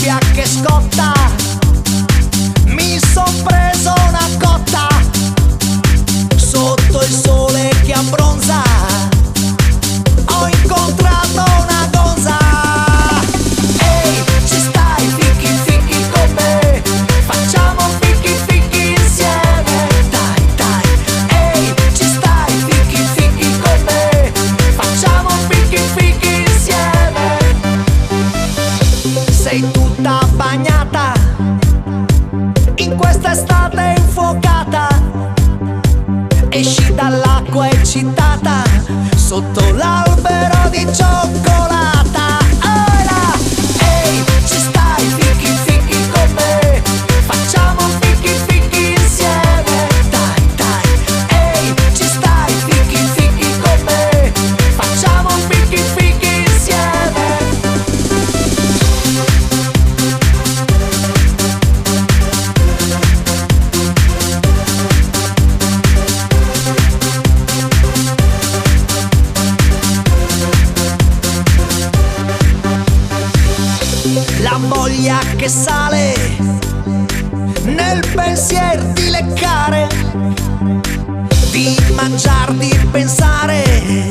voglia che scotta, mi son preso una cotta sotto il sole che abbronza. Ho incontrato una gonza. Ehi, ci stai, fichi fichi con me, facciamo fichi fichi insieme. Dai, dai, ehi, ci stai, fichi fichi con me, facciamo fichi fichi insieme. Sei tutta bagnata in questa estate infuocata, esci dall'acqua eccitata sotto l'albero di cioccolata. Ora, ehi, ci stai, fichi fichi con me, facciamo fichi fichi insieme. Dai, dai, ehi, ci stai, fichi fichi con me, facciamo fichi fichi insieme. La voglia che sale nel pensier di leccare, di mangiar, di pensare